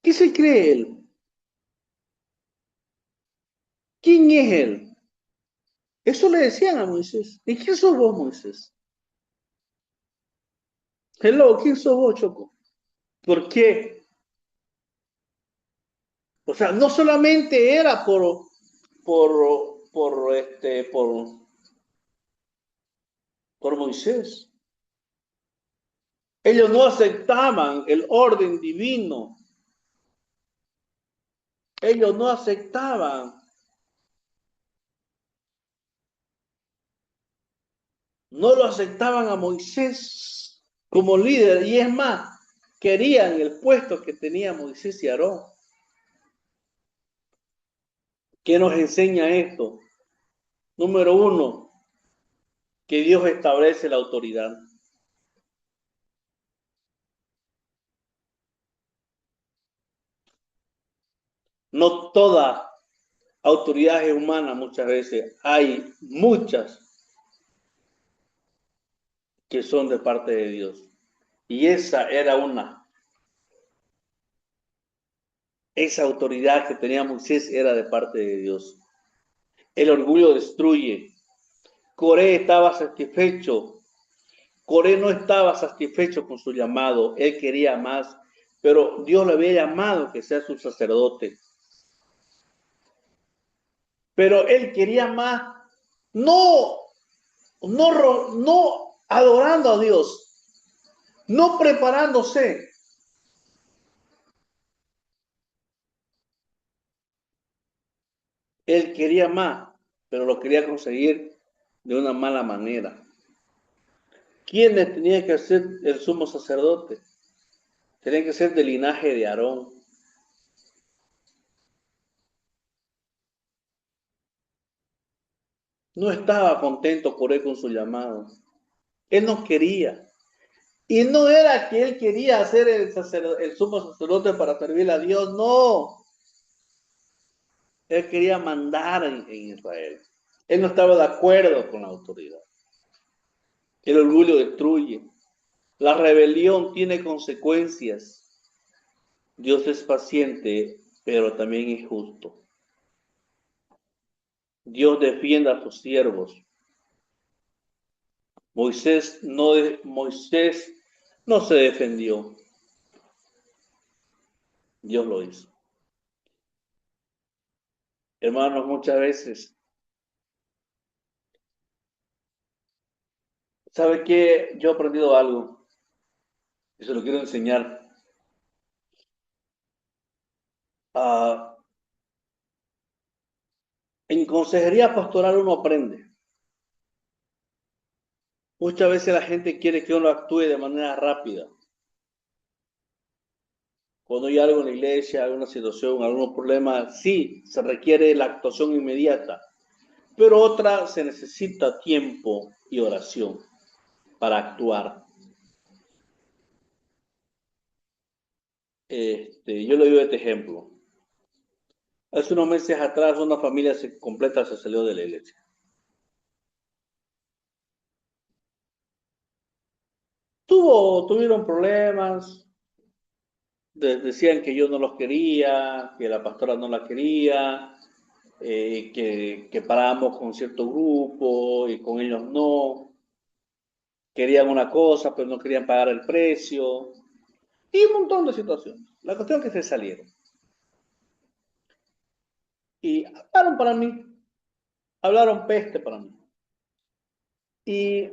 [SPEAKER 1] ¿Qué se cree él? ¿Quién es él? Eso le decían a Moisés. ¿Y quién sos vos, Moisés? Hello, ¿quién sos vos, Choco? ¿Por qué? O sea, no solamente era por Moisés. Ellos no aceptaban el orden divino. Ellos no aceptaban, no lo aceptaban a Moisés como líder. Y es más, querían el puesto que tenía Moisés y Aarón. ¿Qué nos enseña esto? Número uno, que Dios establece la autoridad. No toda autoridad es humana, muchas veces. Hay muchas que son de parte de Dios. Y esa era una. Esa autoridad que tenía Moisés era de parte de Dios. El orgullo destruye. Coré estaba satisfecho. Coré no estaba satisfecho con su llamado. Él quería más, pero Dios le había llamado que sea su sacerdote. Pero él quería más, no, no adorando a Dios, no preparándose. Él quería más, pero lo quería conseguir de una mala manera. ¿Quiénes tenían que ser el sumo sacerdote? Tenían que ser del linaje de Aarón. No estaba contento por él con su llamado. Él no quería. Y no era que él quería ser el sumo sacerdote para servir a Dios, no. Él quería mandar en Israel. Él no estaba de acuerdo con la autoridad. El orgullo destruye. La rebelión tiene consecuencias. Dios es paciente, pero también es justo. Dios defiende a sus siervos. Moisés no se defendió. Dios lo hizo. Hermanos, muchas veces, ¿sabe qué? Yo he aprendido algo y se lo quiero enseñar. Ah, en consejería pastoral uno aprende. Muchas veces la gente quiere que uno actúe de manera rápida. Cuando hay algo en la iglesia, alguna situación, algún problema, sí, se requiere la actuación inmediata, pero otra se necesita tiempo y oración para actuar. Yo le doy este ejemplo. Hace unos meses atrás una familia completa se salió de la iglesia. Tuvieron problemas, decían que yo no los quería, que la pastora no la quería, que parábamos con cierto grupo y con ellos no. Querían una cosa, pero no querían pagar el precio. Y un montón de situaciones. La cuestión es que se salieron. Y hablaron para mí, hablaron peste para mí. Y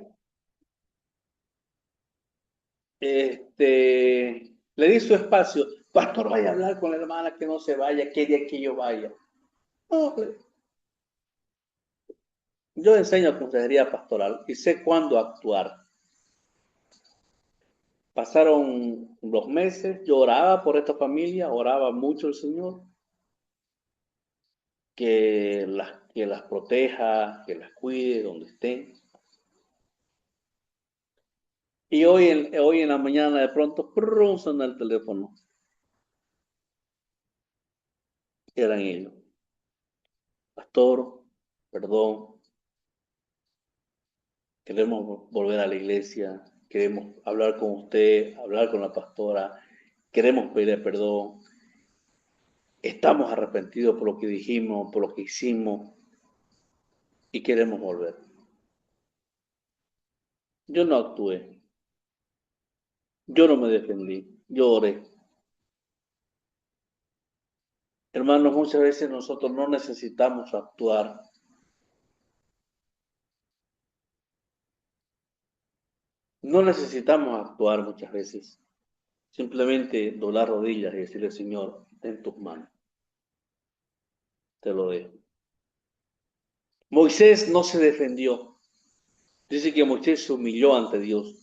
[SPEAKER 1] le di su espacio. Pastor, vaya a hablar con la hermana que no se vaya, que día que yo vaya. No, yo enseño consejería pastoral y sé cuándo actuar. Pasaron los meses, yo oraba por esta familia, oraba mucho el Señor, que las proteja, que las cuide donde estén. Y hoy en la mañana de pronto, ¡prum!, suena el teléfono. Eran ellos. Pastor, perdón, queremos volver a la iglesia, queremos hablar con usted, hablar con la pastora, queremos pedirle perdón. Estamos arrepentidos por lo que dijimos, por lo que hicimos y queremos volver. Yo no actué, yo no me defendí, yo oré. Hermanos, muchas veces nosotros no necesitamos actuar. No necesitamos actuar muchas veces. Simplemente doblar rodillas y decirle, Señor, en tus manos, te lo dejo. Moisés no se defendió. Dice que Moisés se humilló ante Dios.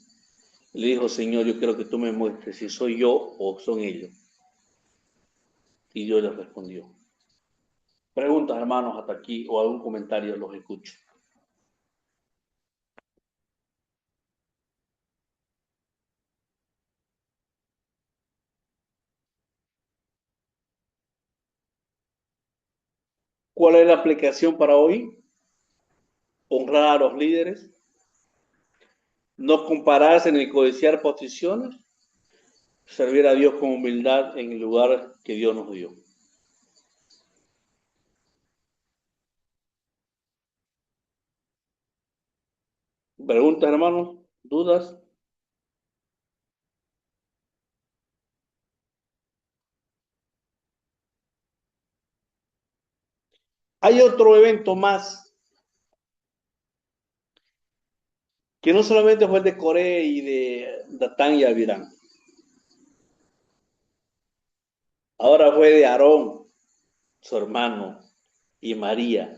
[SPEAKER 1] Le dijo, Señor, yo quiero que tú me muestres si soy yo o son ellos. Y Dios le respondió. Preguntas, hermanos, hasta aquí o algún comentario, los escucho. ¿Cuál es la aplicación para hoy? Honrar a los líderes, no compararse ni codiciar posiciones, servir a Dios con humildad en el lugar que Dios nos dio. ¿Preguntas, hermanos? ¿Dudas? Hay otro evento más, que no solamente fue el de Coré y de Datán y Abirán. Ahora fue de Aarón, su hermano, y María,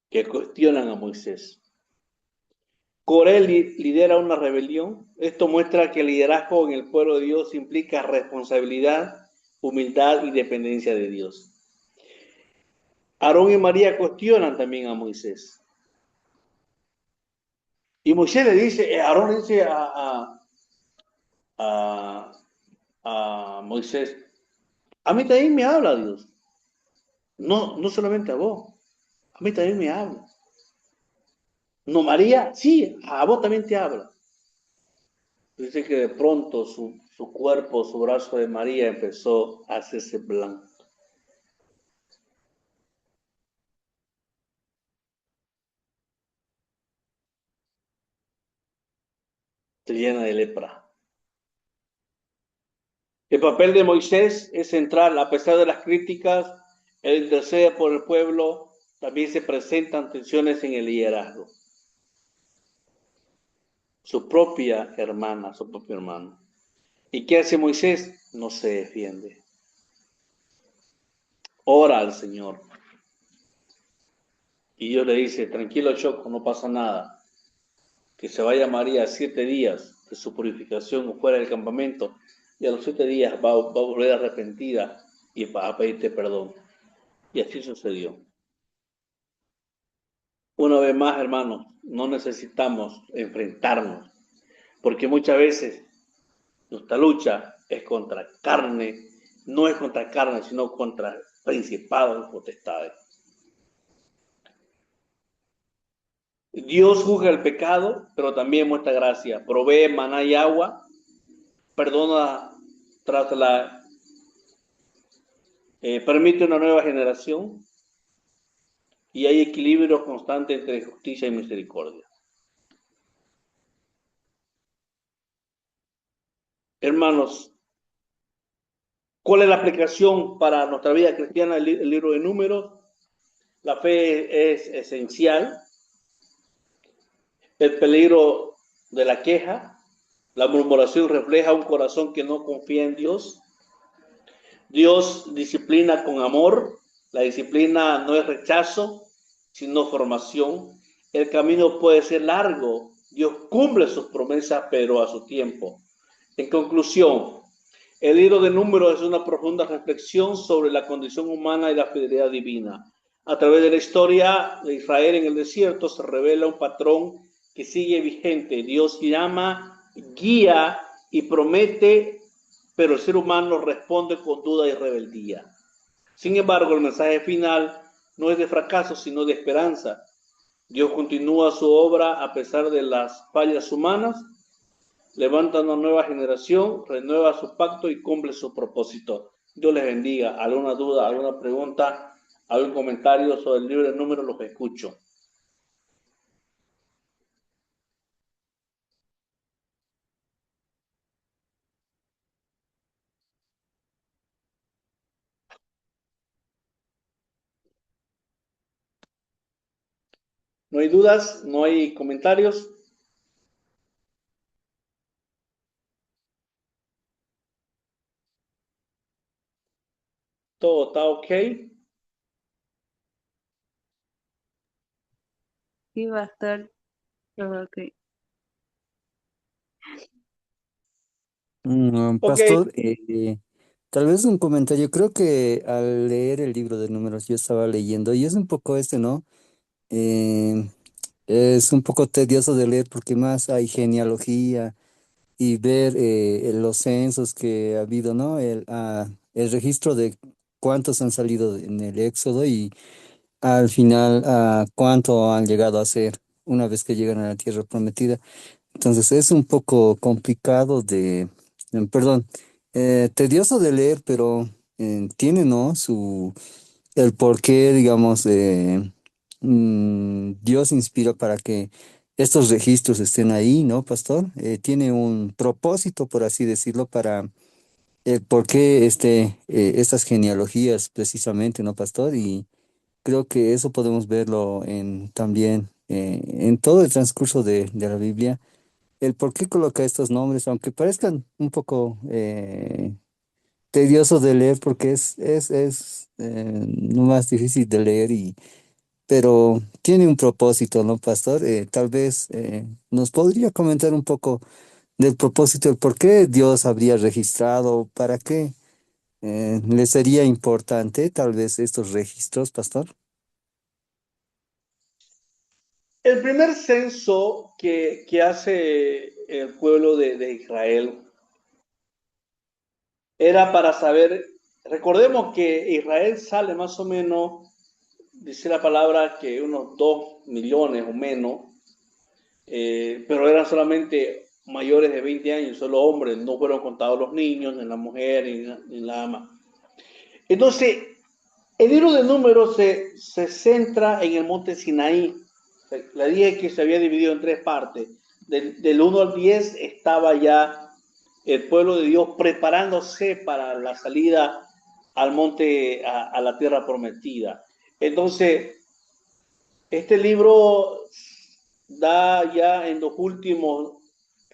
[SPEAKER 1] que cuestionan a Moisés. Coré lidera una rebelión. Esto muestra que el liderazgo en el pueblo de Dios implica responsabilidad, humildad y dependencia de Dios. Aarón y María cuestionan también a Moisés. Y Moisés le dice, Aarón le dice a Moisés, a mí también me habla Dios. No, no solamente a vos, a mí también me habla. No, María, sí, a vos también te habla. Dice que de pronto su cuerpo, su brazo de María empezó a hacerse blanco. Se llena de lepra. El papel de Moisés es central, a pesar de las críticas, Él intercede por el pueblo, también se presentan tensiones en el liderazgo. Su propia hermana, su propio hermano. ¿Y qué hace Moisés? No se defiende. Ora al Señor. Y Dios le dice, tranquilo Choco, no pasa nada. Que se vaya María 7 días de su purificación fuera del campamento y a los 7 días va a volver arrepentida y va a pedirte perdón. Y así sucedió. Una vez más, hermanos, no necesitamos enfrentarnos, porque muchas veces nuestra lucha es contra carne, no es contra carne, sino contra principados y potestades. Dios juzga el pecado, pero también muestra gracia. Provee maná y agua, perdona tras permite una nueva generación y hay equilibrio constante entre justicia y misericordia. Hermanos, ¿cuál es la aplicación para nuestra vida cristiana del libro de Números? La fe es esencial. El peligro de la queja, la murmuración refleja un corazón que no confía en Dios. Dios disciplina con amor. La disciplina no es rechazo, sino formación. El camino puede ser largo. Dios cumple sus promesas, pero a su tiempo. En conclusión, el libro de Números es una profunda reflexión sobre la condición humana y la fidelidad divina. A través de la historia de Israel en el desierto se revela un patrón que sigue vigente. Dios llama, guía y promete, pero el ser humano responde con duda y rebeldía. Sin embargo, el mensaje final no es de fracaso, sino de esperanza. Dios continúa su obra a pesar de las fallas humanas, levanta una nueva generación, renueva su pacto y cumple su propósito. Dios les bendiga. ¿Alguna duda, alguna pregunta, algún comentario sobre el libro de Números? Los escucho. ¿No hay dudas? ¿No hay comentarios? ¿Todo está ok?
[SPEAKER 2] Sí, pastor. Todo ok.
[SPEAKER 1] Ok.
[SPEAKER 4] Pastor, tal vez un comentario. Creo que al leer el libro de Números, yo estaba leyendo y es un poco ¿no? Eh, es un poco tedioso de leer porque más hay genealogía y ver los censos que ha habido, ¿no? El registro de cuántos han salido en el Éxodo y al final cuánto han llegado a ser una vez que llegan a la tierra prometida. Entonces es un poco complicado perdón, tedioso de leer, pero tiene, ¿no? El por qué, digamos, Dios inspira para que estos registros estén ahí, ¿no, pastor? Tiene un propósito, por así decirlo, para el por qué estas genealogías precisamente, ¿no, pastor? Y creo que eso podemos verlo también en todo el transcurso de la Biblia el por qué coloca estos nombres, aunque parezcan un poco tedioso de leer, porque es lo más difícil de leer, pero tiene un propósito, ¿no, pastor? Tal vez nos podría comentar un poco del propósito, el por qué Dios habría registrado, para qué le sería importante tal vez estos registros, pastor.
[SPEAKER 1] El primer censo que hace el pueblo de Israel era para saber, recordemos que Israel sale más o menos, dice la palabra, que unos 2 millones o menos, pero eran solamente mayores de 20 años, solo hombres, no fueron contados los niños, ni la mujer, ni la ama. Entonces, el libro de Números se centra en el monte Sinaí. Le dije que se había dividido en 3 partes. Del 1 al 10 estaba ya el pueblo de Dios preparándose para la salida al monte, a la tierra prometida. Entonces, este libro da ya en los últimos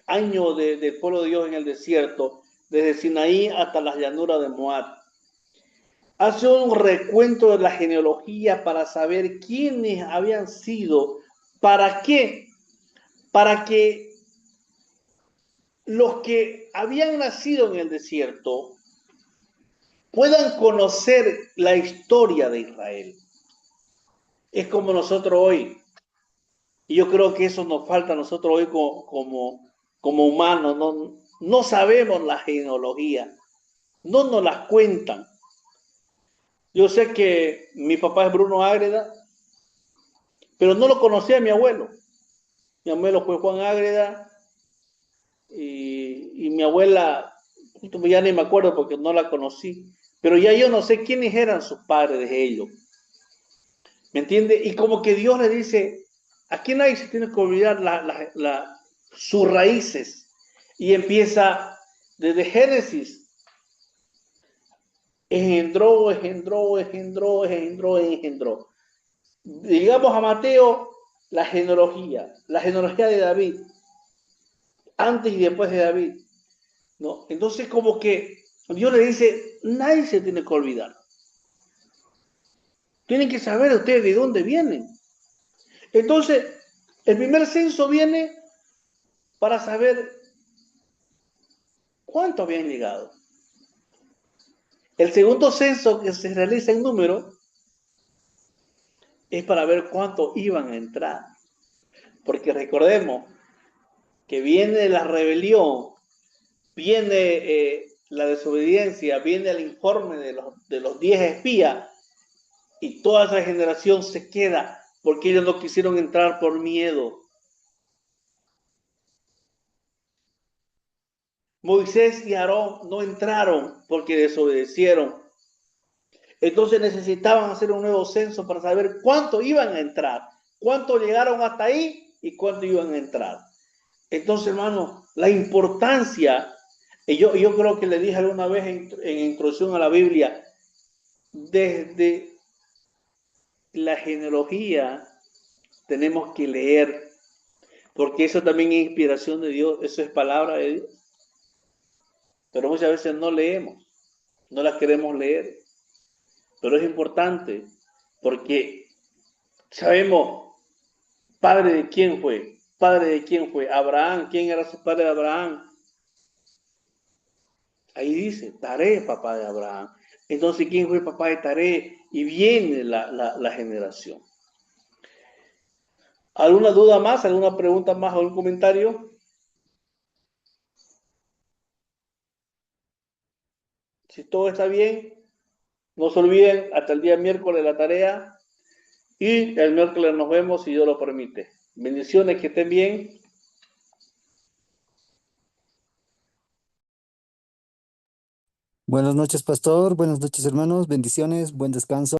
[SPEAKER 1] años del pueblo de Dios en el desierto, desde Sinaí hasta las llanuras de Moab. Hace un recuento de la genealogía para saber quiénes habían sido, para qué, para que los que habían nacido en el desierto puedan conocer la historia de Israel. Es como nosotros hoy. Y yo creo que eso nos falta a nosotros hoy como humanos. No sabemos la genealogía, no nos las cuentan. Yo sé que mi papá es Bruno Ágreda, pero no lo conocía a mi abuelo. Mi abuelo fue Juan Ágreda y mi abuela, ya ni me acuerdo porque no la conocí, pero ya yo no sé quiénes eran sus padres de ellos. ¿Me entiende? Y como que Dios le dice, aquí nadie se tiene que olvidar sus raíces. Y empieza desde Génesis. Engendró. Llegamos a Mateo, la genealogía de David, antes y después de David, ¿no? Entonces como que Dios le dice, nadie se tiene que olvidar. Tienen que saber ustedes de dónde vienen. Entonces, el primer censo viene para saber cuánto habían llegado. El segundo censo que se realiza en número es para ver cuánto iban a entrar. Porque recordemos que viene la rebelión, viene la desobediencia, viene el informe de los 10 espías y toda esa generación se queda porque ellos no quisieron entrar por miedo. Moisés y Aarón no entraron porque desobedecieron. Entonces necesitaban hacer un nuevo censo para saber cuánto iban a entrar, cuánto llegaron hasta ahí y cuánto iban a entrar. Entonces, hermano, la importancia, yo creo que le dije alguna vez en introducción a la Biblia, desde la genealogía tenemos que leer, porque eso también es inspiración de Dios, eso es palabra de Dios. Pero muchas veces no leemos, no la queremos leer. Pero es importante porque sabemos padre de quién fue, Abraham, quién era su padre de Abraham. Ahí dice, Taré, papá de Abraham. Entonces, ¿quién fue el papá de Taré? Y viene la generación. ¿Alguna duda más? ¿Alguna pregunta más? ¿Algún comentario? Si todo está bien, no se olviden hasta el día miércoles la tarea. Y el miércoles nos vemos si Dios lo permite. Bendiciones, que estén bien.
[SPEAKER 4] Buenas noches, pastor. Buenas noches, hermanos. Bendiciones. Buen descanso.